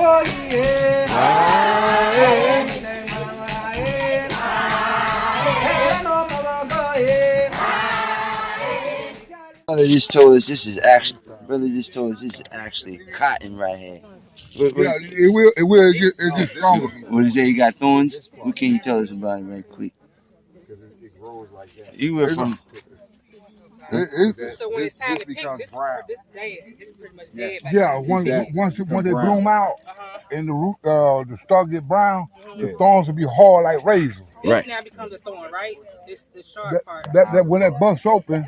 Brother just told us this is actually. Brother just told us this is actually cotton right here. Yeah, it will. It gets stronger. What did you say? You got thorns? What can you tell us about it right quick? It grows like that. You went from. So when it's time to pick, this dead. It's pretty much dead. Yeah, once they bloom out and the root, the stalk get brown, the thorns will be hard like razors. This now becomes a thorn, right? This the sharp part. That when that busts open,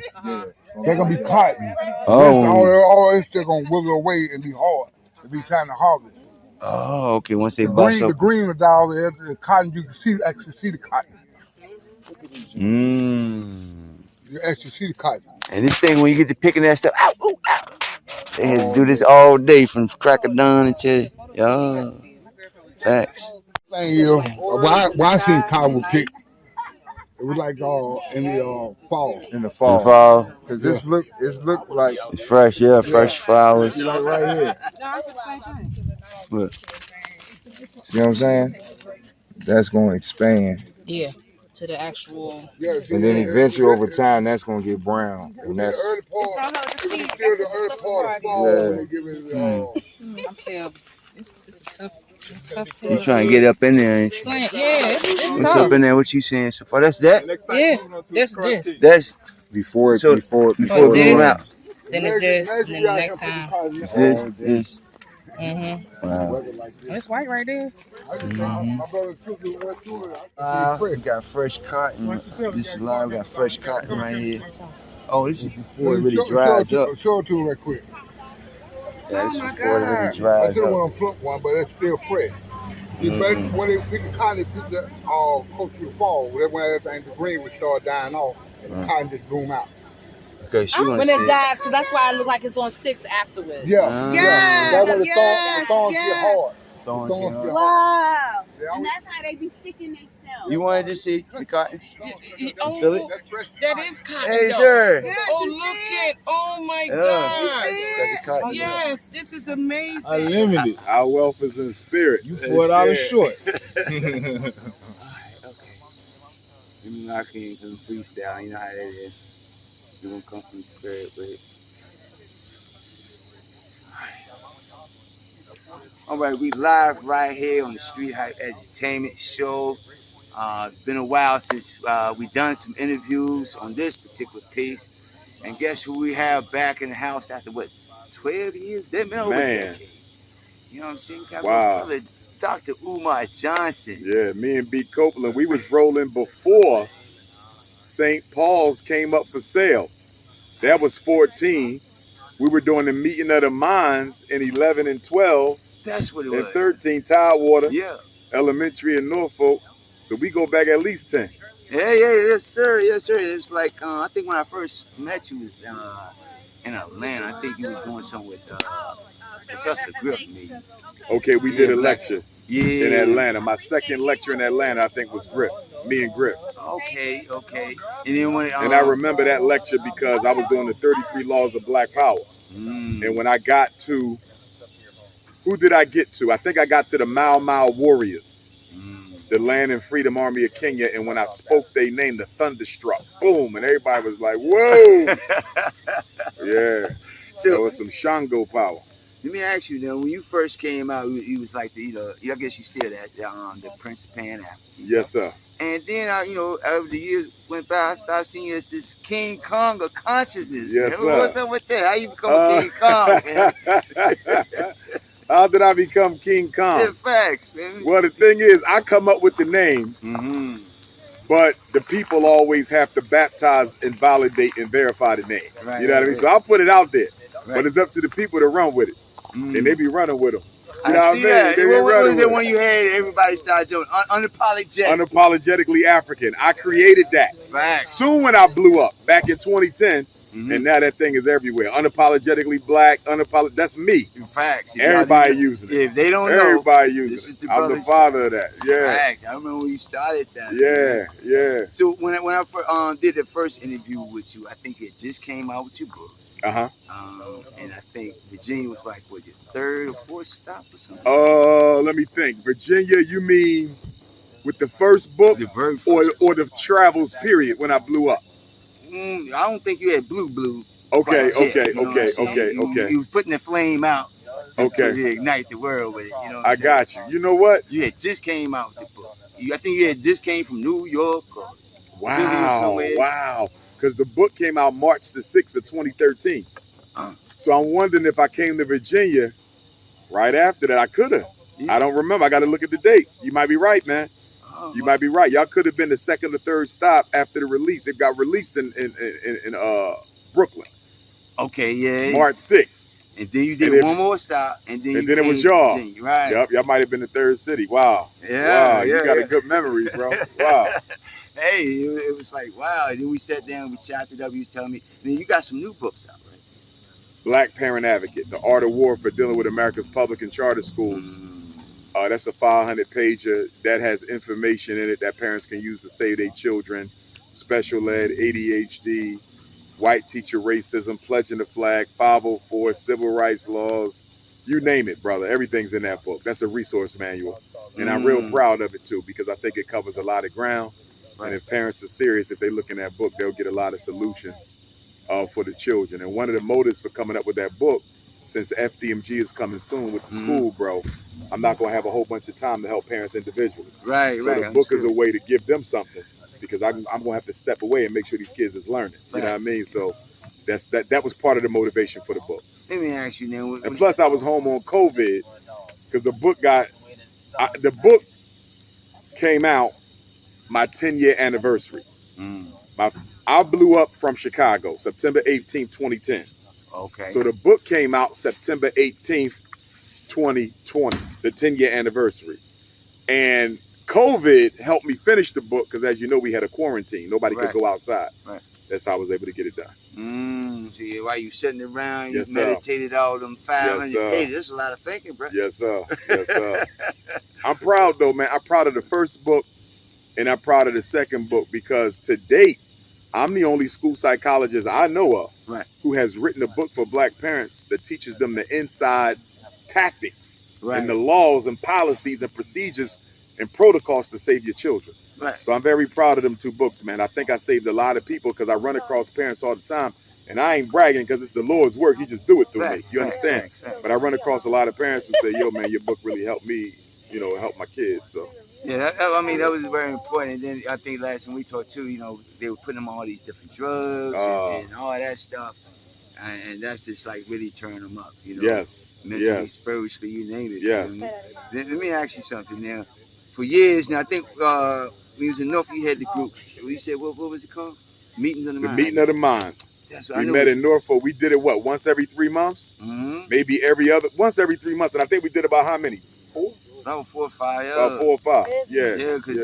they're gonna be cotton. Oh. All it's still gonna wither away and be hard. It'll be time to harvest. Oh, okay. Once they bust The green is down there, the cotton you can actually see the cotton. You actually see the cotton. And this thing, when you get to picking that stuff, ow, ooh, ow. They had to do this all day from crack of dawn until, facts. Thank you. Why I seen cotton was picked, it was like in the fall. In the fall. Because this look like it's fresh, fresh flowers. Like right here. Look. See what I'm saying? That's going to expand. Yeah. To the actual. And then eventually over time, that's going to get brown. And that's. The early part of fall. I'm still. It's tough to. You trying to get up in there, ain't you? Yeah, it's What's tough. up in there? What you saying so far? That's that? Yeah, this. That's before it bloom out. Then it's this, and then the next time. This. Wow. That's white right there. We got fresh cotton. This is live. We got fresh cotton right here. Oh, this is before it really dries up. Show it to me right quick. Yeah, this is before it really dries I still up. want to pluck one, but it's still fresh. When they pick the cotton, they pick that close to the fall. When everything, the green would start dying off, and the cotton just bloom out. Okay, when it dies, so that's why it look like it's on sticks afterwards. Yeah. That's when the thorns get hard. Wow. And that's how they be sticking themselves. You wanted to see the cotton? You feel it? That is cotton. Hey, sure. Oh my God. You see? Yes, this is amazing. Unlimited. Our wealth is in spirit. You $4 short. Okay. Let me lock in because I'm freestyle. You know how that is. You're going to come from the spirit with it. All right, we live right here on the Street Hype Edutainment show. It's been a while since we've done some interviews on this particular piece. And guess who we have back in the house after, 12 years? They've been over a decade. You know what I'm saying? We got my brother, Dr. Umar Johnson. Yeah, me and B. Copeland, we was rolling before St. Paul's came up for sale. That was 14. We were doing the meeting of the minds in 11 and 12. That's what it was. And 13, Tidewater. Yeah. Elementary in Norfolk. So we go back at least 10. Yes, sir. It's like, I think when I first met you was in Atlanta. I think you was doing something with Professor Griff, maybe. Okay, we did a lecture in Atlanta. My second lecture in Atlanta, I think, was Griff. Me and Griff. Okay. And then when and I remember that lecture because I was doing the 33 Laws of Black Power. And when I got to, who did I get to? I think I got to the Mau Mau Warriors, the Land and Freedom Army of Kenya. And when I spoke their name, the Thunderstruck, boom, and everybody was like, whoa. Yeah. So it was some Shango power. Let me ask you, when you first came out, you was like I guess you still the Prince of Pan Africa. Yes, sir. And then, over the years went by, I started seeing you as this King Kong of consciousness. Yes, sir. What's up with that? How you become King Kong, man? How did I become King Kong? Yeah, facts, man. Well, the thing is, I come up with the names, but the people always have to baptize and validate and verify the name. Right, you know what I mean? So I'll put it out there, right. But it's up to the people to run with it. And they be running with them. You know I what I see mean? that. They What was with the one you had? Everybody started doing unapologetic. Unapologetically African. I created that. Facts. Soon when I blew up, back in 2010, and now that thing is everywhere. Unapologetically black, that's me. Facts. Everybody using it. If they don't know, everybody using it. I'm the father of that. Yeah. Facts. I remember when you started that. Yeah. So when I did the first interview with you, I think it just came out with your book. And I think Virginia was like, what, your third or fourth stop or something? Let me think. Virginia, you mean with the first book, The very first or the travels period when I blew up? I don't think you had blue. Okay, quite yet, okay, you know what I'm okay, saying? okay, You- okay. You was putting the flame out to Okay. ignite the world with it. You know what I I'm saying? got you. You know what? You had just came out with the book. I think you had just came from New York or Philly or somewhere. Wow. Because the book came out March the 6th of 2013. So I'm wondering if I came to Virginia right after that. I could have. Yeah. I don't remember. I got to look at the dates. You might be right, man. You might be right. Y'all could have been the second or third stop after the release. It got released in Brooklyn. Okay, yeah. March 6th. And then you did one more stop, and then it was y'all. Right. Yep, y'all might have been the third city. Wow. Yeah. Wow, you got a good memory, bro. Wow. Hey, it was like, wow. And then we sat down, we chatted up. He was telling me, then you got some new books out, right? Black Parent Advocate, The Art of War for Dealing with America's Public and Charter Schools. That's a 500-pager that has information in it that parents can use to save their children. Special ed, ADHD, white teacher racism, pledging the flag, 504, civil rights laws, you name it, brother. Everything's in that book. That's a resource manual. And I'm real proud of it, too, because I think it covers a lot of ground. Right. And if parents are serious, if they look in that book, they'll get a lot of solutions for the children. And one of the motives for coming up with that book, since FDMG is coming soon with the school, bro, I'm not going to have a whole bunch of time to help parents individually. Right, so the book is a way to give them something, because I'm going to have to step away and make sure these kids is learning. You know what I mean? So that was part of the motivation for the book. Let me ask you now. And plus, I was home on COVID because the book came out my 10-year anniversary. I blew up from Chicago, September 18th, 2010. Okay. So the book came out September 18th, 2020, the 10-year anniversary. And COVID helped me finish the book because, as you know, we had a quarantine. Nobody could go outside. Right. That's how I was able to get it done. See, while you sitting around, yes, you meditated all them 500 pages. That's a lot of thinking, bro. Yes, sir. Yes, sir. I'm proud, though, man. I'm proud of the first book, and I'm proud of the second book, because to date, I'm the only school psychologist I know of who has written a book for Black parents that teaches them the inside tactics and the laws and policies and procedures and protocols to save your children. Right. So I'm very proud of them two books, man. I think I saved a lot of people, because I run across parents all the time, and I ain't bragging because it's the Lord's work. He just do it through me. You understand? But I run across a lot of parents who say, yo, man, your book really helped me, help my kids. So. Yeah, I mean, that was very important. And then I think last time we talked too, they were putting them on all these different drugs and all that stuff. And that's just like really turning them up, Yes. Mentally, spiritually, you name it. Yes. Let me ask you something now. For years now, I think when you was in Norfolk, you had the group. You said, what was it called? Meetings of the Minds. Meeting of the Minds. That's what we met in Norfolk. We did it, once every 3 months? Maybe once every 3 months. And I think we did about how many? 4? About 4 or 5. About 4 or 5. Yeah. Yeah, because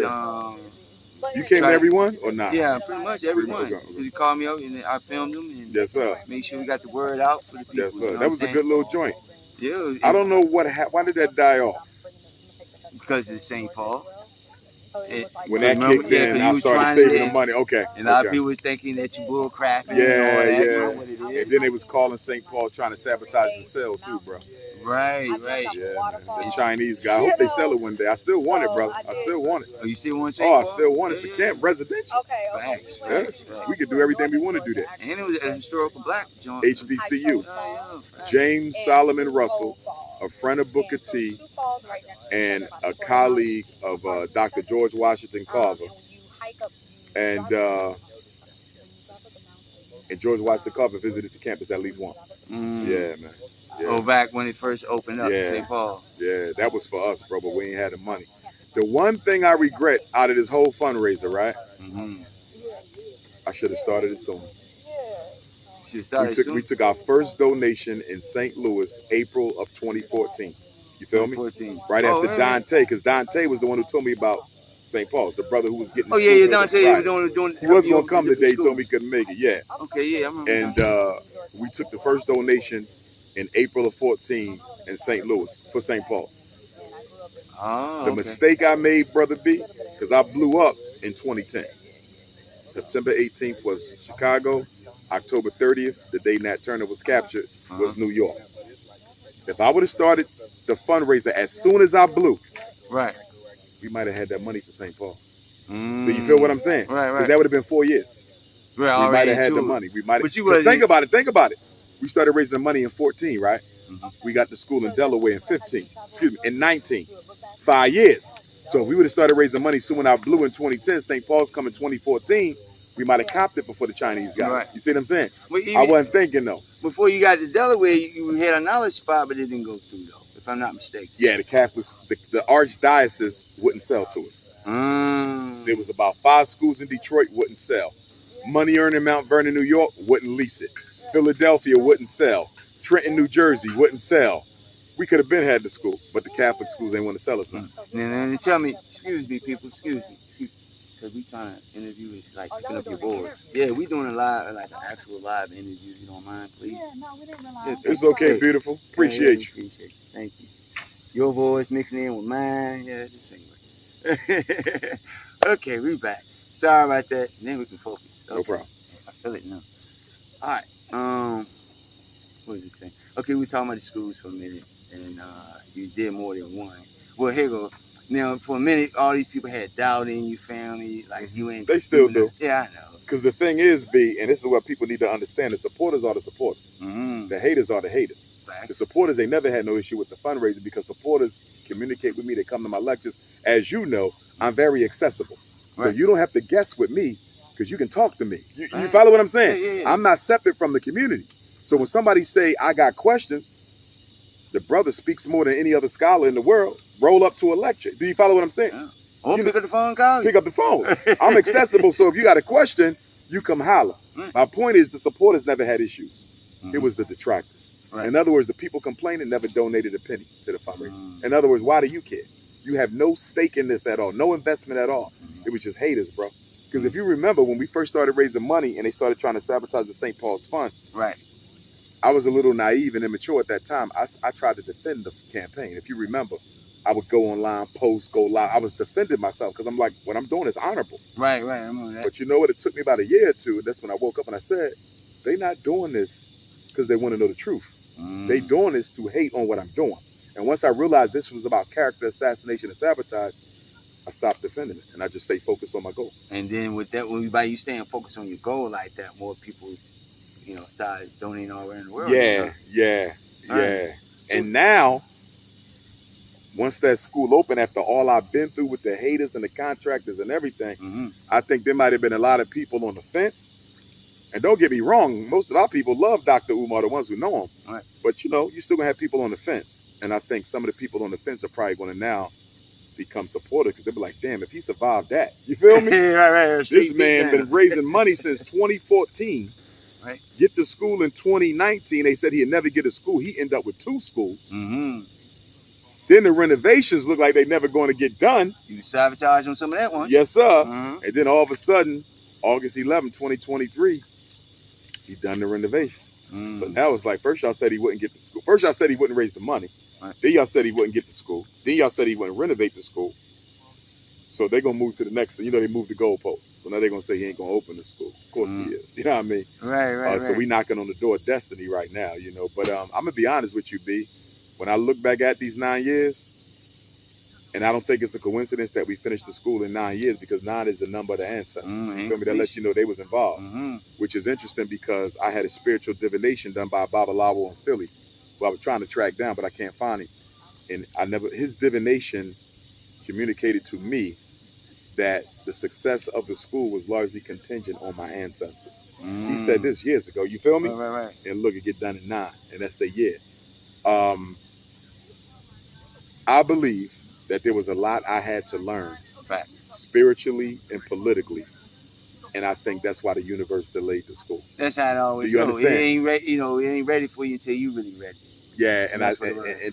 you came to every one or not? Yeah, pretty much every one. Because he called me up and I filmed them and yes, sir. Made sure we got the word out for the people. Yes, sir. That was a good little joint. Yeah. I don't know why did that die off? Because of St. Paul. When that kicked in, I started saving the money. Okay. And a lot of people was thinking that you bull crafting. Yeah. And then they was calling St. Paul trying to sabotage the cell too, bro. Right. Yeah, man. The Chinese guy. I hope they sell it one day. I still want it, brother. I still want it. Oh, you still want it? Oh, I still want it. It's a camp residential. Facts. Yeah. We could do everything we want to do there. And it was a historical Black joint. HBCU. James Solomon Russell, a friend of Booker T, and a colleague of Dr. George Washington Carver. And George Washington Carver visited the campus at least once. Yeah, man. Yeah. Oh, back when it first opened up in St. Paul. Yeah, that was for us, bro, but we ain't had the money. The one thing I regret out of this whole fundraiser, right? I should have started it sooner. We took our first donation in St. Louis, April of 2014. You feel me? Right after Dante, because Dante was the one who told me about St. Paul's, the brother who was getting. Oh yeah, Dante was doing. He wasn't gonna come today. He told me he couldn't make it. Yeah. Okay, yeah, I remember. And we took the first donation in April of 14 in St. Louis for St. Paul's. The mistake I made, Brother B, because I blew up in 2010. September 18th was Chicago. October 30th, the day Nat Turner was captured, was New York. If I would have started the fundraiser as soon as I blew, right, we might have had that money for St. Paul. Do you feel what I'm saying? Right, right. Because that would have been 4 years. Right, we might have had the money. We might have. But you was think about it. We started raising the money in 14, right? We got the school in Delaware in 15. Excuse me, in 19. 5 years. So if we would have started raising money soon when I blew in 2010, St. Paul's coming 2014, we might have copped it before the Chinese got it. You see what I'm saying? Well, I wasn't thinking though. Before you got to Delaware, you had another spot, but it didn't go through though, if I'm not mistaken. Yeah, the Catholics, the archdiocese wouldn't sell to us. There was about 5 schools in Detroit wouldn't sell. Money earned in Mount Vernon, New York, wouldn't lease it. Philadelphia wouldn't sell. Trenton, New Jersey wouldn't sell. We could have been had the school, but the Catholic schools ain't want to sell us now. And tell me, excuse me, people, excuse me, because we trying to interview, it's like picking up your boards. Yeah, we doing a live, like an actual live interview. You don't mind, please? Yeah, no, we didn't realize. It's okay, beautiful. Appreciate you. Appreciate you. Thank you. Your voice mixing in with mine. Yeah, just anyway. Okay, we back. Sorry about that. And then we can focus. Okay. No problem. I feel it now. All right. What was it saying? Okay, we were talking about the schools for a minute, and you did more than one. Well, here go. Now, for a minute, all these people had doubt in your family, like you ain't. They still do. Yeah, I know. Because the thing is, B, and this is what people need to understand: the supporters are the supporters. The haters are the haters. Right. The supporters, they never had no issue with the fundraising because supporters communicate with me. They come to my lectures. As you know, I'm very accessible. So you don't have to guess with me because you can talk to me. You follow what I'm saying? Yeah. I'm not separate from the community. So when somebody say, I got questions, the brother speaks more than any other scholar in the world. Roll up to a lecture. Do you follow what I'm saying? Yeah. Or pick up the phone, call. Pick up the phone. I'm accessible. So if you got a question, you come holler. My point is the supporters never had issues. It was the detractors. Right. In other words, the people complaining never donated a penny to the fundraiser. In other words, why do you care? You have no stake in this at all, no investment at all. It was just haters, bro. Because if you remember when we first started raising money and they started trying to sabotage the St. Paul's Fund, right? I was a little naive and immature at that time. I tried to defend the campaign. If you remember, I would go online, post, go live. I was defending myself because I'm like, what I'm doing is honorable. Right. I remember that. But you know what? It took me about a year or two. And that's when I woke up and I said, they not doing this because they want to know the truth. They doing this to hate on what I'm doing. And once I realized this was about character assassination and sabotage, I stopped defending it and I just stayed focused on my goal. And then with that, by you staying focused on your goal like that, more people, started donating all around the world. Yeah. And now, once that school opened, after all I've been through with the haters and the contractors and everything, I think there might have been a lot of people on the fence. And don't get me wrong, most of our people love Dr. Umar, the ones who know him. Right. But, you still going to have people on the fence. And I think some of the people on the fence are probably going to now become supporters because they'll be like, damn, if he survived that. You feel me? Right. This man been raising money since 2014. Right. Get to school in 2019. They said he'd never get a school. He ended up with 2 schools. Then the renovations look like they never going to get done. You sabotage on some of that one. Yes, sir. And then all of a sudden, August 11, 2023, he done the renovations. So now it's like, first y'all said he wouldn't get to school. First y'all said he wouldn't raise the money. Right. Then y'all said he wouldn't get to school. Then y'all said he wouldn't renovate the school. So they're going to move to the next thing. They moved the goalpost. So now they're going to say he ain't going to open the school. Of course he is. You know what I mean? Right. So we knocking on the door of destiny right now, But I'm going to be honest with you, B. When I look back at these 9 years, and I don't think it's a coincidence that we finished the school in 9 years because 9 is the number of the ancestors. You feel me? That lets you know they was involved, which is interesting because I had a spiritual divination done by Babalawo in Philly, who I was trying to track down, but I can't find him. And his divination communicated to me that the success of the school was largely contingent on my ancestors. He said this years ago. You feel me? Right. And look, it get done in 9, and that's the year. I believe that there was a lot I had to learn spiritually and politically. And I think that's why the universe delayed the school. That's how it always goes. Do you understand? It ain't ready, it ain't ready for you until you really ready. Yeah, and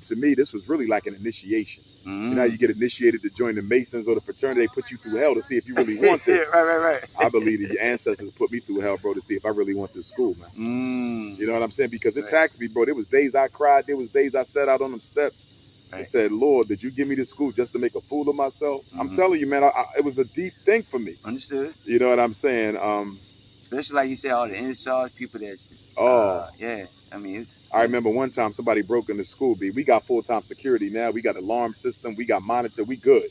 to me, this was really like an initiation. You know how you get initiated to join the Masons or the fraternity, they put you through hell to see if you really want this. Right. I believe that your ancestors put me through hell, bro, to see if I really want this school, man. You know what I'm saying? Because it taxed me, bro. There was days I cried. There was days I sat out on them steps and said, Lord, did you give me this school just to make a fool of myself? I'm telling you, man, it was a deep thing for me. Understood. You know what I'm saying? Especially like you said, all the insults, people that's yeah. I mean, I remember one time somebody broke into school. We got full-time security now. We got alarm system. We got monitor. We good.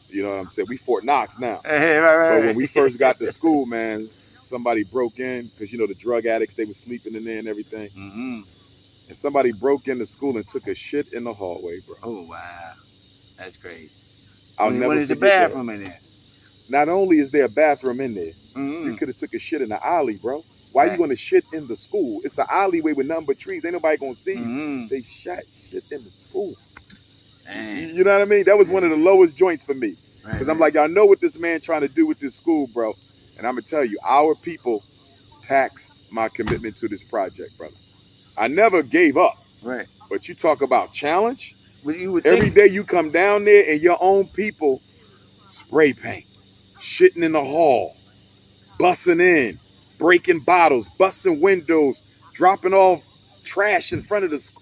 You know what I'm saying? We Fort Knox now. Hey, right. But when we first got to school, man, somebody broke in because you know the drug addicts, they were sleeping in there and everything. And somebody broke into school and took a shit in the hallway, bro. Oh wow, that's crazy. What is the bathroom in there? Not only is there a bathroom in there, you could have took a shit in the alley, bro. Why you going to shit in the school? It's an alleyway with nothing but trees. Ain't nobody going to see you. They shot shit in the school. You know what I mean? That was one of the lowest joints for me. Because I'm like, y'all know what this man trying to do with this school, bro. And I'm going to tell you, our people taxed my commitment to this project, brother. I never gave up. Right. But you talk about challenge. Well, you would every day you come down there and your own people spray paint, shitting in the hall, bussing in, breaking bottles, busting windows, dropping off trash in front of the school.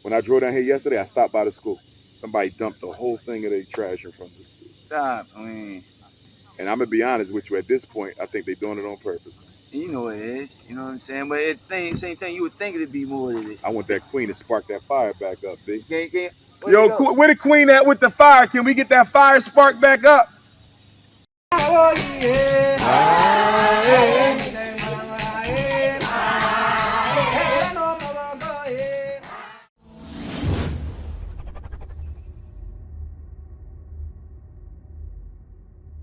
When I drove down here yesterday, I stopped by the school. Somebody dumped the whole thing of their trash in front of the school. Stop. I mean, and I'm gonna be honest with you. At this point, I think they're doing it on purpose. You know it is. You know what I'm saying? But at the same thing, you would think it'd be more than it. I want that queen to spark that fire back up, B. Yo, where the queen at with the fire? Can we get that fire spark back up? Oh, yeah.